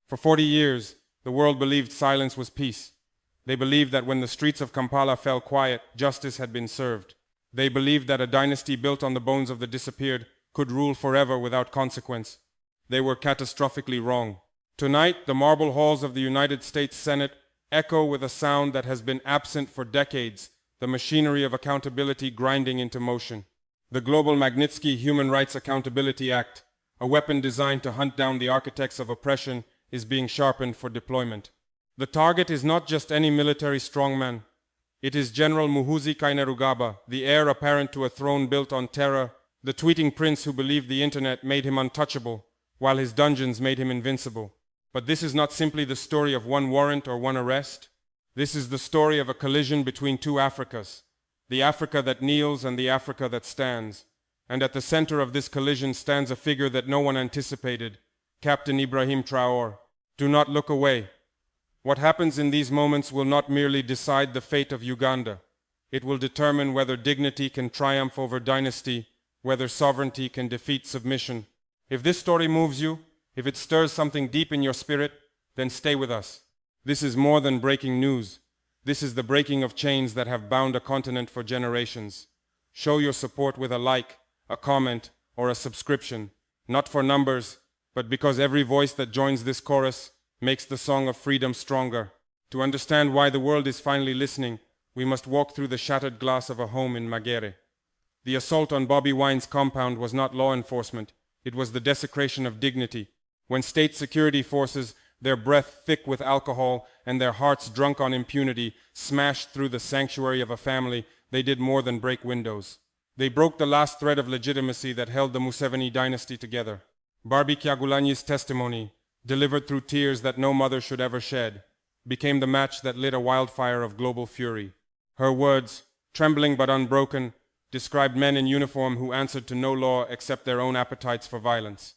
For 40 years, the world believed silence was peace. They believed that when the streets of Kampala fell quiet, justice had been served. They believed that a dynasty built on the bones of the disappeared could rule forever without consequence. They were catastrophically wrong. Tonight, the marble halls of the United States Senate echo with a sound that has been absent for decades, the machinery of accountability grinding into motion. The Global Magnitsky Human Rights Accountability Act, a weapon designed to hunt down the architects of oppression, is being sharpened for deployment. The target is not just any military strongman. It is General Muhoozi Kainerugaba, the heir apparent to a throne built on terror, the tweeting prince who believed the internet made him untouchable, while his dungeons made him invincible. But this is not simply the story of one warrant or one arrest. This is the story of a collision between two Africas, the Africa that kneels and the Africa that stands. And at the center of this collision stands a figure that no one anticipated, Captain Ibrahim Traoré. Do not look away. What happens in these moments will not merely decide the fate of Uganda. It will determine whether dignity can triumph over dynasty, whether sovereignty can defeat submission. If this story moves you, if it stirs something deep in your spirit, then stay with us. This is more than breaking news. This is the breaking of chains that have bound a continent for generations. Show your support with a like, a comment, or a subscription, not for numbers, but because every voice that joins this chorus makes the song of freedom stronger. To understand why the world is finally listening, we must walk through the shattered glass of a home in Magere. The assault on Bobi Wine's compound was not law enforcement, it was the desecration of dignity. When state security forces, their breath thick with alcohol and their hearts drunk on impunity, smashed through the sanctuary of a family, they did more than break windows. They broke the last thread of legitimacy that held the Museveni dynasty together. Barbie Kyagulanyi's testimony, delivered through tears that no mother should ever shed, became the match that lit a wildfire of global fury. Her words, trembling but unbroken, described men in uniform who answered to no law except their own appetites for violence.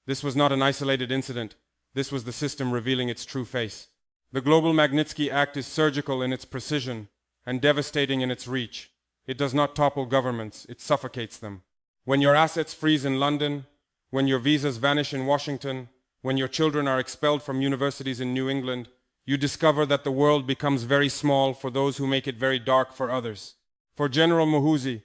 This was not an isolated incident. This was the system revealing its true face. The Global Magnitsky Act is surgical in its precision and devastating in its reach. It does not topple governments, it suffocates them. When your assets freeze in London, when your visas vanish in Washington, when your children are expelled from universities in New England, you discover that the world becomes very small for those who make it very dark for others. For General Muhoozi,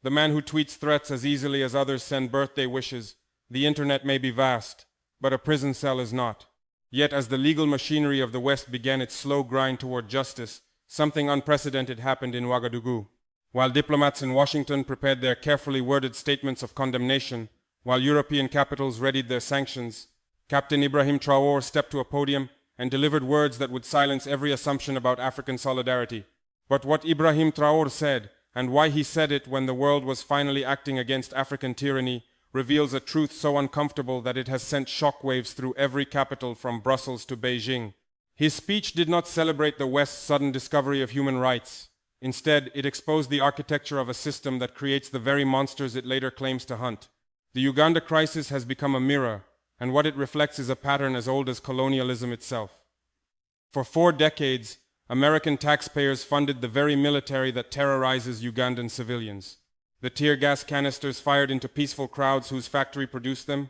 the man who tweets threats as easily as others send birthday wishes, the internet may be vast, but a prison cell is not. Yet as the legal machinery of the West began its slow grind toward justice, something unprecedented happened in Ouagadougou. While diplomats in Washington prepared their carefully worded statements of condemnation, while European capitals readied their sanctions, Captain Ibrahim Traoré stepped to a podium and delivered words that would silence every assumption about African solidarity. But what Ibrahim Traoré said, and why he said it when the world was finally acting against African tyranny, reveals a truth so uncomfortable that it has sent shockwaves through every capital from Brussels to Beijing. His speech did not celebrate the West's sudden discovery of human rights. Instead, it exposed the architecture of a system that creates the very monsters it later claims to hunt. The Uganda crisis has become a mirror, and what it reflects is a pattern as old as colonialism itself. For 4 decades, American taxpayers funded the very military that terrorizes Ugandan civilians. The tear gas canisters fired into peaceful crowds whose factory produced them,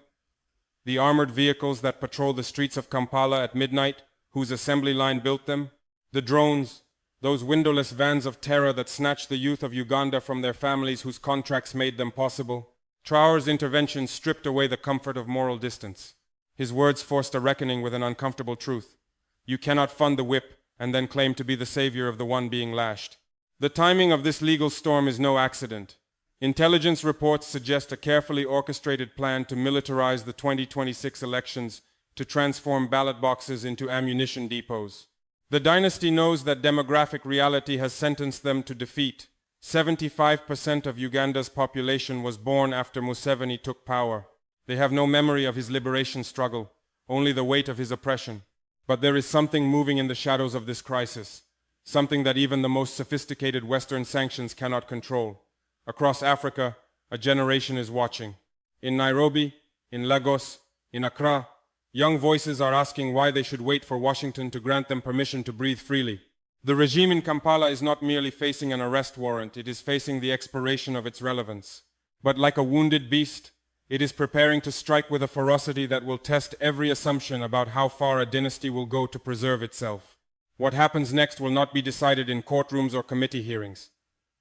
the armored vehicles that patrol the streets of Kampala at midnight, whose assembly line built them, the drones, those windowless vans of terror that snatched the youth of Uganda from their families whose contracts made them possible. Traoré's intervention stripped away the comfort of moral distance. His words forced a reckoning with an uncomfortable truth. You cannot fund the whip and then claim to be the savior of the one being lashed. The timing of this legal storm is no accident. Intelligence reports suggest a carefully orchestrated plan to militarize the 2026 elections, to transform ballot boxes into ammunition depots. The dynasty knows that demographic reality has sentenced them to defeat. 75% of Uganda's population was born after Museveni took power. They have no memory of his liberation struggle, only the weight of his oppression. But there is something moving in the shadows of this crisis, something that even the most sophisticated Western sanctions cannot control. Across Africa, a generation is watching. In Nairobi, in Lagos, in Accra, young voices are asking why they should wait for Washington to grant them permission to breathe freely. The regime in Kampala is not merely facing an arrest warrant, it is facing the expiration of its relevance. But like a wounded beast, It is preparing to strike with a ferocity that will test every assumption about how far a dynasty will go to preserve itself. What happens next will not be decided in courtrooms or committee hearings.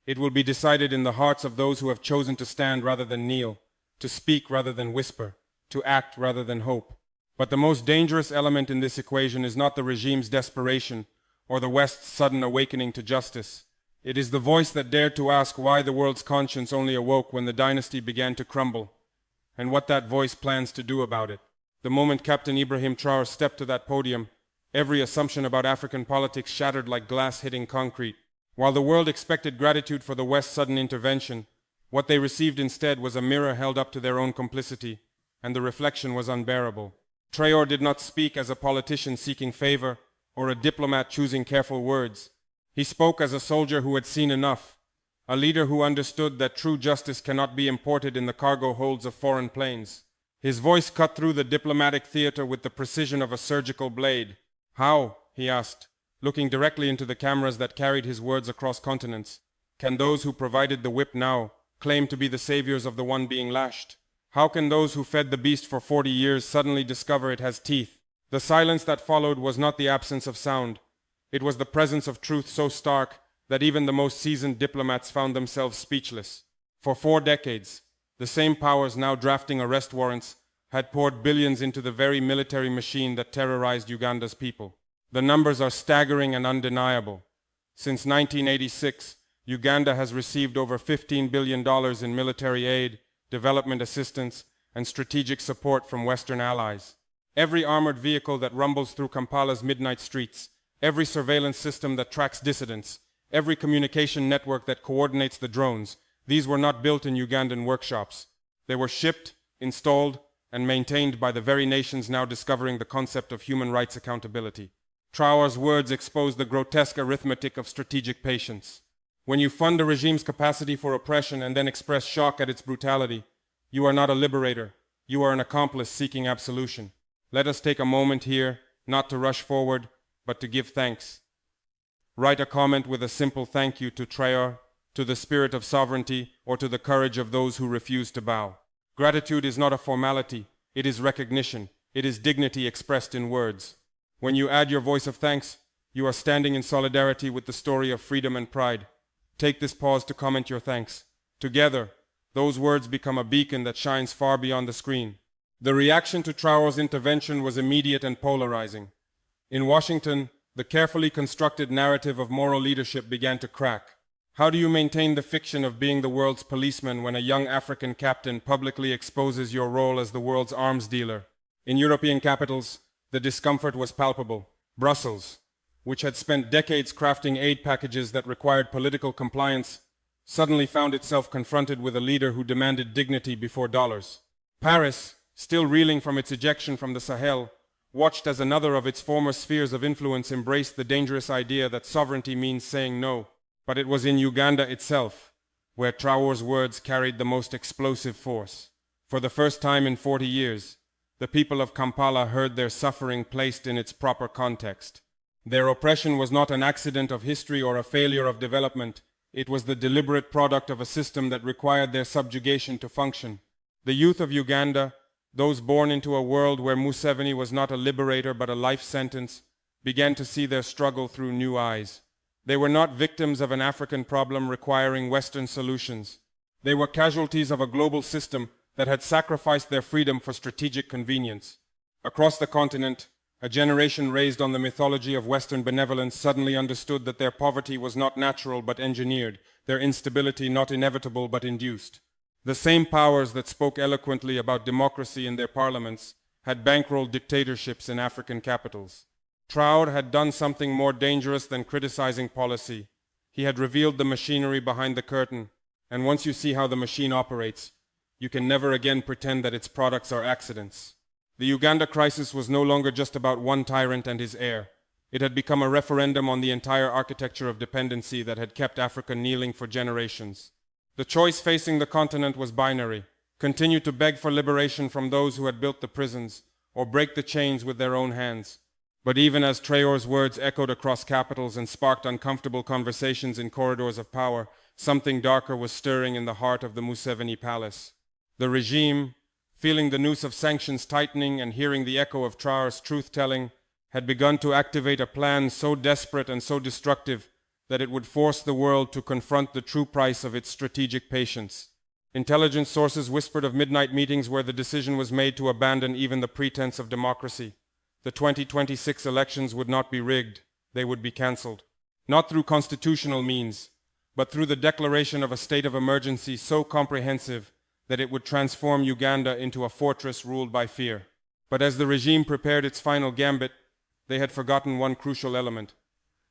It will be decided in the hearts of those who have chosen to stand rather than kneel, to speak rather than whisper, to act rather than hope. But the most dangerous element in this equation is not the regime's desperation or the West's sudden awakening to justice. It is the voice that dared to ask why the world's conscience only awoke when the dynasty began to crumble, and what that voice plans to do about it. The moment Captain Ibrahim Traoré stepped to that podium, every assumption about African politics shattered like glass hitting concrete. While the world expected gratitude for the West's sudden intervention, what they received instead was a mirror held up to their own complicity, and the reflection was unbearable. Traoré did not speak as a politician seeking favor or a diplomat choosing careful words. He spoke as a soldier who had seen enough, a leader who understood that true justice cannot be imported in the cargo holds of foreign planes. His voice cut through the diplomatic theater with the precision of a surgical blade. "How," he asked, looking directly into the cameras that carried his words across continents, "can those who provided the whip now claim to be the saviors of the one being lashed? How can those who fed the beast for 40 years suddenly discover it has teeth?" The silence that followed was not the absence of sound. It was the presence of truth so stark that even the most seasoned diplomats found themselves speechless. For 4 decades, the same powers now drafting arrest warrants had poured billions into the very military machine that terrorized Uganda's people. The numbers are staggering and undeniable. Since 1986, Uganda has received over $15 billion in military aid, development assistance, and strategic support from Western allies. Every armored vehicle that rumbles through Kampala's midnight streets, every surveillance system that tracks dissidents, every communication network that coordinates the drones, these were not built in Ugandan workshops. They were shipped, installed, and maintained by the very nations now discovering the concept of human rights accountability. Traoré's words expose the grotesque arithmetic of strategic patience. When you fund a regime's capacity for oppression and then express shock at its brutality, you are not a liberator, you are an accomplice seeking absolution. Let us take a moment here, not to rush forward, but to give thanks. Write a comment with a simple thank you to Traoré, to the spirit of sovereignty, or to the courage of those who refuse to bow. Gratitude is not a formality, it is recognition, it is dignity expressed in words. When you add your voice of thanks, you are standing in solidarity with the story of freedom and pride. Take this pause to comment your thanks. Together, those words become a beacon that shines far beyond the screen. The reaction to Traoré's intervention was immediate and polarizing. In Washington, the carefully constructed narrative of moral leadership began to crack. How do you maintain the fiction of being the world's policeman when a young African captain publicly exposes your role as the world's arms dealer? In European capitals, the discomfort was palpable. Brussels, which had spent decades crafting aid packages that required political compliance, suddenly found itself confronted with a leader who demanded dignity before dollars. Paris, still reeling from its ejection from the Sahel, watched as another of its former spheres of influence embraced the dangerous idea that sovereignty means saying no. But it was in Uganda itself where Traoré's words carried the most explosive force. For the first time in 40 years, the people of Kampala heard their suffering placed in its proper context. Their oppression was not an accident of history or a failure of development. It was the deliberate product of a system that required their subjugation to function. The youth of Uganda, those born into a world where Museveni was not a liberator but a life sentence, began to see their struggle through new eyes. They were not victims of an African problem requiring Western solutions. They were casualties of a global system that had sacrificed their freedom for strategic convenience. Across the continent, a generation raised on the mythology of Western benevolence suddenly understood that their poverty was not natural but engineered, their instability not inevitable but induced. The same powers that spoke eloquently about democracy in their parliaments had bankrolled dictatorships in African capitals. Traoré had done something more dangerous than criticizing policy. He had revealed the machinery behind the curtain, and once you see how the machine operates, you can never again pretend that its products are accidents. The Uganda crisis was no longer just about one tyrant and his heir. It had become a referendum on the entire architecture of dependency that had kept Africa kneeling for generations. The choice facing the continent was binary: continue to beg for liberation from those who had built the prisons, or break the chains with their own hands. But even as Traoré's words echoed across capitals and sparked uncomfortable conversations in corridors of power, something darker was stirring in the heart of the Museveni palace. The regime, feeling the noose of sanctions tightening and hearing the echo of Traore's truth-telling, had begun to activate a plan so desperate and so destructive that it would force the world to confront the true price of its strategic patience. Intelligence sources whispered of midnight meetings where the decision was made to abandon even the pretense of democracy. The 2026 elections would not be rigged, they would be cancelled. Not through constitutional means, but through the declaration of a state of emergency so comprehensive that it would transform Uganda into a fortress ruled by fear. But as the regime prepared its final gambit, they had forgotten one crucial element.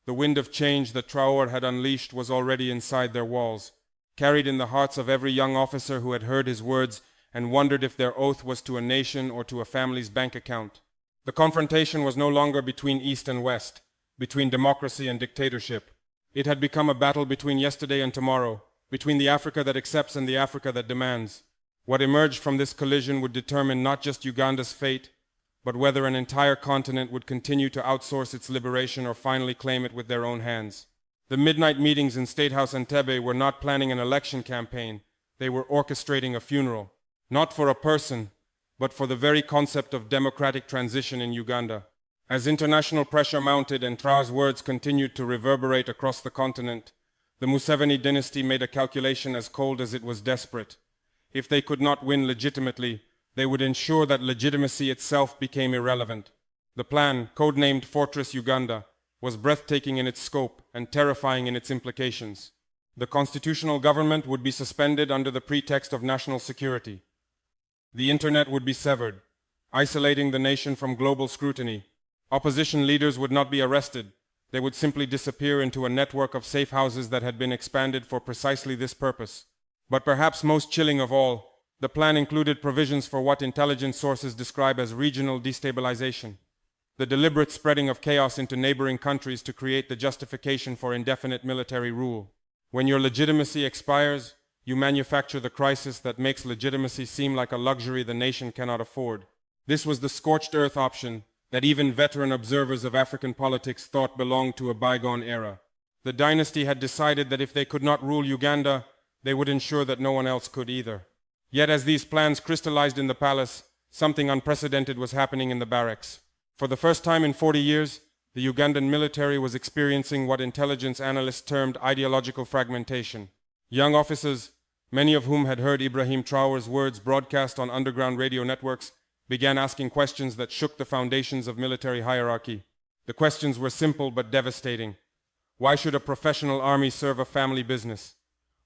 The wind of change that Traore had unleashed was already inside their walls, carried in the hearts of every young officer who had heard his words and wondered if their oath was to a nation or to a family's bank account. The confrontation was no longer between East and West, between democracy and dictatorship. It had become a battle between yesterday and tomorrow, between the Africa that accepts and the Africa that demands. What emerged from this collision would determine not just Uganda's fate, but whether an entire continent would continue to outsource its liberation or finally claim it with their own hands. The midnight meetings in State House Entebbe were not planning an election campaign, they were orchestrating a funeral, not for a person, but for the very concept of democratic transition in Uganda. As international pressure mounted and Traore's words continued to reverberate across the continent, the Museveni dynasty made a calculation as cold as it was desperate. If they could not win legitimately, they would ensure that legitimacy itself became irrelevant. The plan, codenamed Fortress Uganda, was breathtaking in its scope and terrifying in its implications. The constitutional government would be suspended under the pretext of national security. The internet would be severed, isolating the nation from global scrutiny. Opposition leaders would not be arrested. They would simply disappear into a network of safe houses that had been expanded for precisely this purpose. But perhaps most chilling of all, the plan included provisions for what intelligence sources describe as regional destabilization, the deliberate spreading of chaos into neighboring countries to create the justification for indefinite military rule. When your legitimacy expires, you manufacture the crisis that makes legitimacy seem like a luxury the nation cannot afford. This was the scorched earth option that even veteran observers of African politics thought belonged to a bygone era. The dynasty had decided that if they could not rule Uganda, they would ensure that no one else could either. Yet as these plans crystallized in the palace, something unprecedented was happening in the barracks. For the first time in 40 years, the Ugandan military was experiencing what intelligence analysts termed ideological fragmentation. Young officers, many of whom had heard Ibrahim Traoré's words broadcast on underground radio networks, began asking questions that shook the foundations of military hierarchy. The questions were simple but devastating. Why should a professional army serve a family business?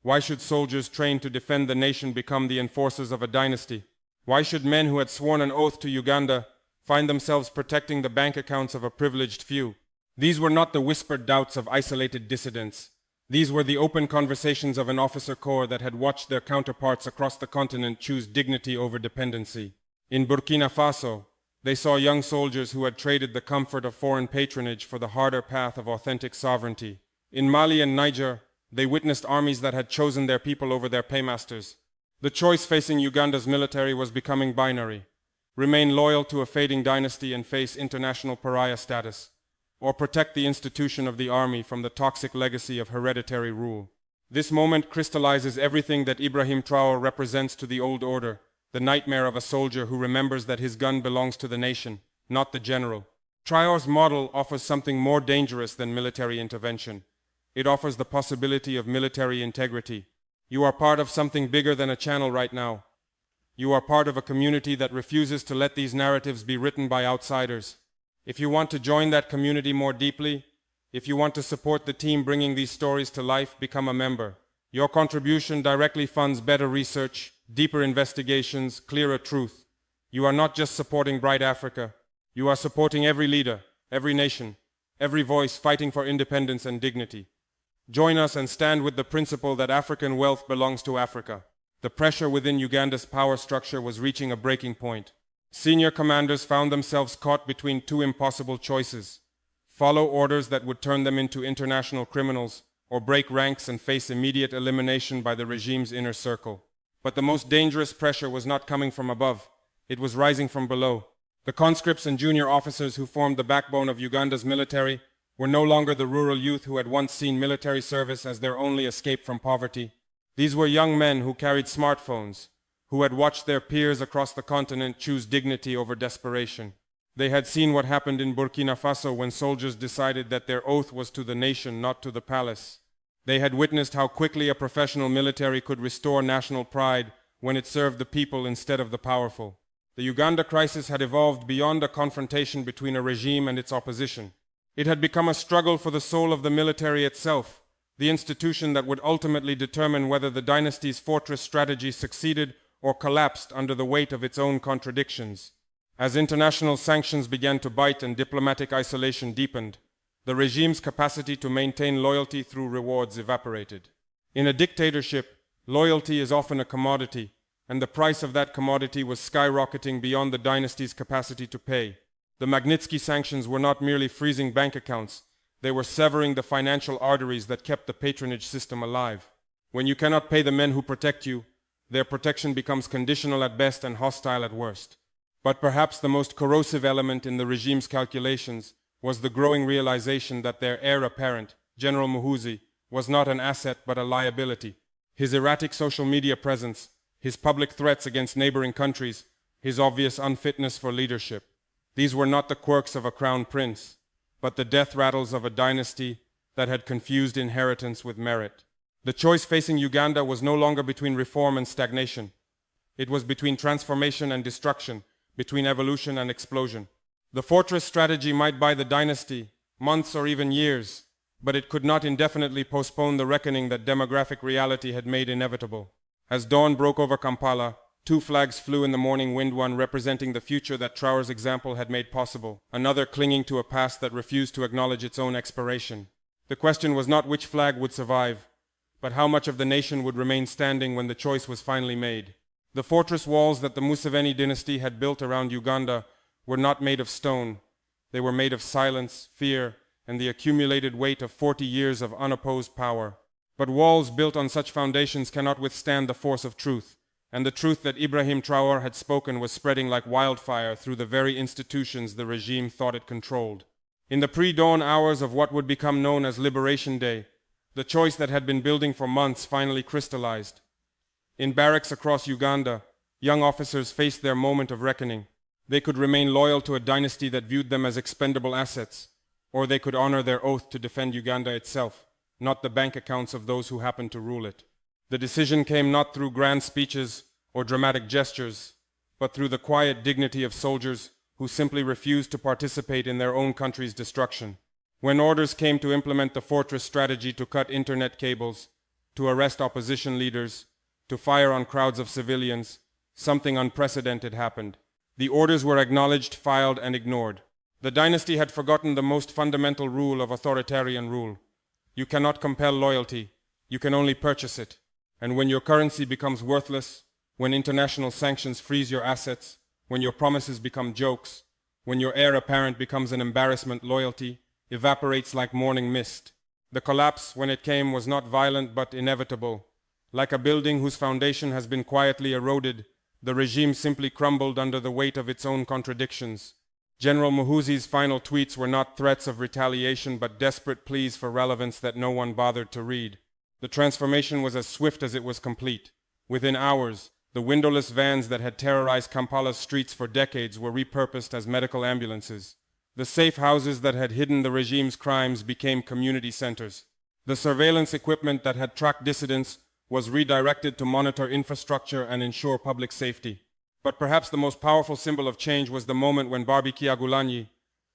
Why should soldiers trained to defend the nation become the enforcers of a dynasty? Why should men who had sworn an oath to Uganda find themselves protecting the bank accounts of a privileged few? These were not the whispered doubts of isolated dissidents. These were the open conversations of an officer corps that had watched their counterparts across the continent choose dignity over dependency. In Burkina Faso, they saw young soldiers who had traded the comfort of foreign patronage for the harder path of authentic sovereignty. In Mali and Niger, they witnessed armies that had chosen their people over their paymasters. The choice facing Uganda's military was becoming binary: remain loyal to a fading dynasty and face international pariah status, or protect the institution of the army from the toxic legacy of hereditary rule. This moment crystallizes everything that Ibrahim Traoré represents to the old order, the nightmare of a soldier who remembers that his gun belongs to the nation, not the general. Traoré's model offers something more dangerous than military intervention. It offers the possibility of military integrity. You are part of something bigger than a channel right now. You are part of a community that refuses to let these narratives be written by outsiders. If you want to join that community more deeply, if you want to support the team bringing these stories to life, become a member. Your contribution directly funds better research, deeper investigations, clearer truth. You are not just supporting Bright Africa. You are supporting every leader, every nation, every voice fighting for independence and dignity. Join us and stand with the principle that African wealth belongs to Africa. The pressure within Uganda's power structure was reaching a breaking point. Senior commanders found themselves caught between two impossible choices: follow orders that would turn them into international criminals, or break ranks and face immediate elimination by the regime's inner circle. But the most dangerous pressure was not coming from above. It was rising from below. The conscripts and junior officers who formed the backbone of Uganda's military were no longer the rural youth who had once seen military service as their only escape from poverty. These were young men who carried smartphones, who had watched their peers across the continent choose dignity over desperation. They had seen what happened in Burkina Faso when soldiers decided that their oath was to the nation, not to the palace. They had witnessed how quickly a professional military could restore national pride when it served the people instead of the powerful. The Uganda crisis had evolved beyond a confrontation between a regime and its opposition. It had become a struggle for the soul of the military itself, the institution that would ultimately determine whether the dynasty's fortress strategy succeeded or collapsed under the weight of its own contradictions. As international sanctions began to bite and diplomatic isolation deepened, the regime's capacity to maintain loyalty through rewards evaporated. In a dictatorship, loyalty is often a commodity, and the price of that commodity was skyrocketing beyond the dynasty's capacity to pay. The Magnitsky sanctions were not merely freezing bank accounts, they were severing the financial arteries that kept the patronage system alive. When you cannot pay the men who protect you, their protection becomes conditional at best and hostile at worst. But perhaps the most corrosive element in the regime's calculations was the growing realization that their heir apparent, General Muhoozi, was not an asset but a liability. His erratic social media presence, his public threats against neighboring countries, his obvious unfitness for leadership. These were not the quirks of a crown prince, but the death rattles of a dynasty that had confused inheritance with merit. The choice facing Uganda was no longer between reform and stagnation. It was between transformation and destruction, between evolution and explosion. The fortress strategy might buy the dynasty months or even years, but it could not indefinitely postpone the reckoning that demographic reality had made inevitable. As dawn broke over Kampala, two flags flew in the morning wind, one representing the future that Traore's example had made possible, another clinging to a past that refused to acknowledge its own expiration. The question was not which flag would survive, but how much of the nation would remain standing when the choice was finally made. The fortress walls that the Museveni dynasty had built around Uganda were not made of stone. They were made of silence, fear, and the accumulated weight of 40 years of unopposed power. But walls built on such foundations cannot withstand the force of truth, and the truth that Ibrahim Traoré had spoken was spreading like wildfire through the very institutions the regime thought it controlled. In the pre-dawn hours of what would become known as Liberation Day, the choice that had been building for months finally crystallized. In barracks across Uganda, young officers faced their moment of reckoning. They could remain loyal to a dynasty that viewed them as expendable assets, or they could honor their oath to defend Uganda itself, not the bank accounts of those who happened to rule it. The decision came not through grand speeches or dramatic gestures, but through the quiet dignity of soldiers who simply refused to participate in their own country's destruction. When orders came to implement the fortress strategy to cut internet cables, to arrest opposition leaders, to fire on crowds of civilians, something unprecedented happened. The orders were acknowledged, filed, and ignored. The dynasty had forgotten the most fundamental rule of authoritarian rule. You cannot compel loyalty, you can only purchase it. And when your currency becomes worthless, when international sanctions freeze your assets, when your promises become jokes, when your heir apparent becomes an embarrassment, loyalty evaporates like morning mist. The collapse, when it came, was not violent but inevitable. Like a building whose foundation has been quietly eroded, the regime simply crumbled under the weight of its own contradictions. General Muhoozi's final tweets were not threats of retaliation but desperate pleas for relevance that no one bothered to read. The transformation was as swift as it was complete. Within hours, the windowless vans that had terrorized Kampala's streets for decades were repurposed as medical ambulances. The safe houses that had hidden the regime's crimes became community centers. The surveillance equipment that had tracked dissidents was redirected to monitor infrastructure and ensure public safety. But perhaps the most powerful symbol of change was the moment when Barbie Kyagulanyi,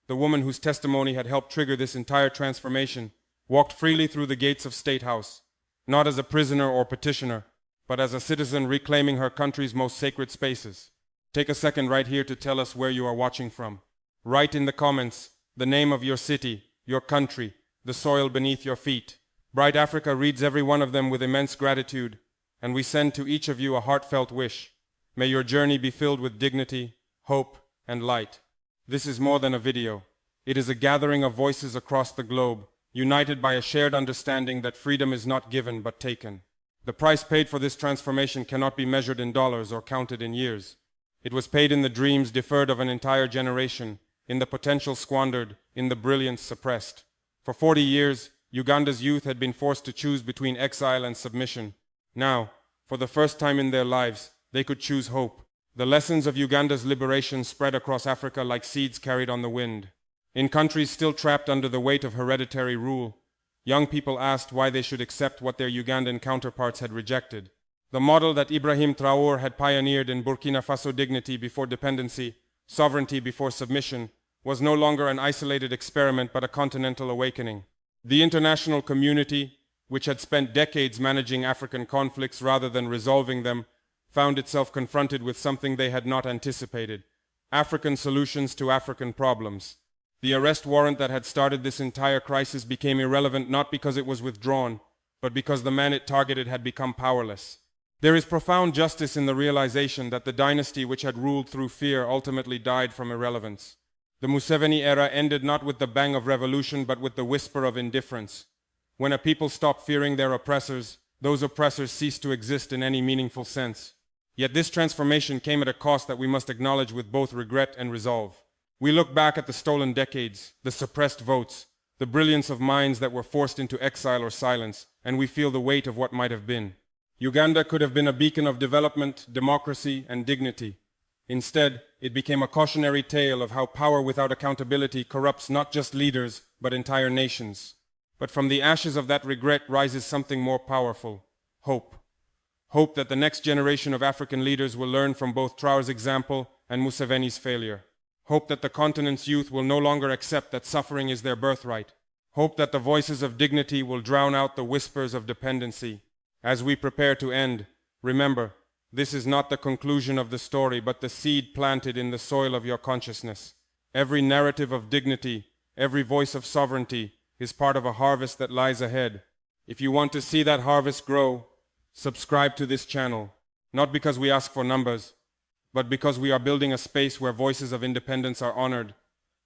the woman whose testimony had helped trigger this entire transformation, walked freely through the gates of State House, not as a prisoner or petitioner, but as a citizen reclaiming her country's most sacred spaces. Take a second right here to tell us where you are watching from. Write in the comments the name of your city, your country, the soil beneath your feet. Bright Africa reads every one of them with immense gratitude, and we send to each of you a heartfelt wish. May your journey be filled with dignity, hope, and light. This is more than a video. It is a gathering of voices across the globe, united by a shared understanding that freedom is not given but taken. The price paid for this transformation cannot be measured in dollars or counted in years. It was paid in the dreams deferred of an entire generation, in the potential squandered, in the brilliance suppressed. For 40 years, Uganda's youth had been forced to choose between exile and submission. Now, for the first time in their lives, they could choose hope. The lessons of Uganda's liberation spread across Africa like seeds carried on the wind. In countries still trapped under the weight of hereditary rule, young people asked why they should accept what their Ugandan counterparts had rejected. The model that Ibrahim Traoré had pioneered in Burkina Faso, dignity before dependency, sovereignty before submission, was no longer an isolated experiment but a continental awakening. The international community, which had spent decades managing African conflicts rather than resolving them, found itself confronted with something they had not anticipated: African solutions to African problems. The arrest warrant that had started this entire crisis became irrelevant not because it was withdrawn, but because the man it targeted had become powerless. There is profound justice in the realization that the dynasty which had ruled through fear ultimately died from irrelevance. The Museveni era ended not with the bang of revolution but with the whisper of indifference. When a people stopped fearing their oppressors, those oppressors ceased to exist in any meaningful sense. Yet this transformation came at a cost that we must acknowledge with both regret and resolve. We look back at the stolen decades, the suppressed votes, the brilliance of minds that were forced into exile or silence, and we feel the weight of what might have been. Uganda could have been a beacon of development, democracy, and dignity. Instead, it became a cautionary tale of how power without accountability corrupts not just leaders, but entire nations. But from the ashes of that regret rises something more powerful: hope. Hope that the next generation of African leaders will learn from both Traoré's example and Museveni's failure. Hope that the continent's youth will no longer accept that suffering is their birthright. Hope that the voices of dignity will drown out the whispers of dependency. As we prepare to end, remember, this is not the conclusion of the story, but the seed planted in the soil of your consciousness. Every narrative of dignity, every voice of sovereignty, is part of a harvest that lies ahead. If you want to see that harvest grow, subscribe to this channel, not because we ask for numbers, but because we are building a space where voices of independence are honored,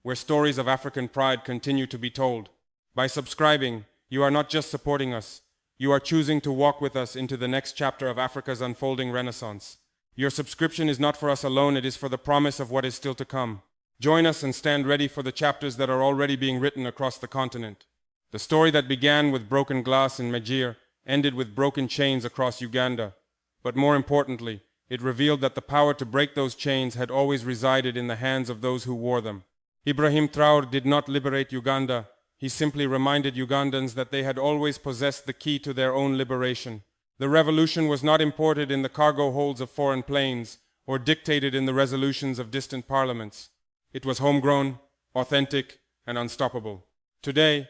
where stories of African pride continue to be told. By subscribing, you are not just supporting us, you are choosing to walk with us into the next chapter of Africa's unfolding renaissance. Your subscription is not for us alone, it is for the promise of what is still to come. Join us and stand ready for the chapters that are already being written across the continent. The story that began with broken glass in Niger ended with broken chains across Uganda. But more importantly, it revealed that the power to break those chains had always resided in the hands of those who wore them. Ibrahim Traoré did not liberate Uganda. He simply reminded Ugandans that they had always possessed the key to their own liberation. The revolution was not imported in the cargo holds of foreign planes or dictated in the resolutions of distant parliaments. It was homegrown, authentic, and unstoppable. Today,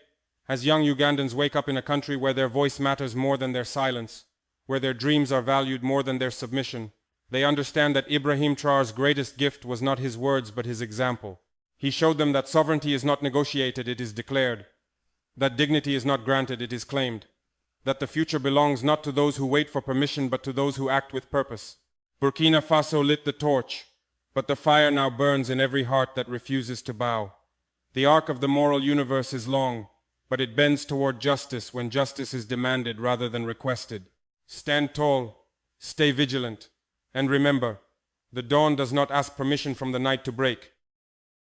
as young Ugandans wake up in a country where their voice matters more than their silence, where their dreams are valued more than their submission, they understand that Ibrahim Traoré's greatest gift was not his words but his example. He showed them that sovereignty is not negotiated, it is declared. That dignity is not granted, it is claimed. That the future belongs not to those who wait for permission but to those who act with purpose. Burkina Faso lit the torch, but the fire now burns in every heart that refuses to bow. The arc of the moral universe is long, but it bends toward justice when justice is demanded rather than requested. Stand tall, stay vigilant, and remember, the dawn does not ask permission from the night to break.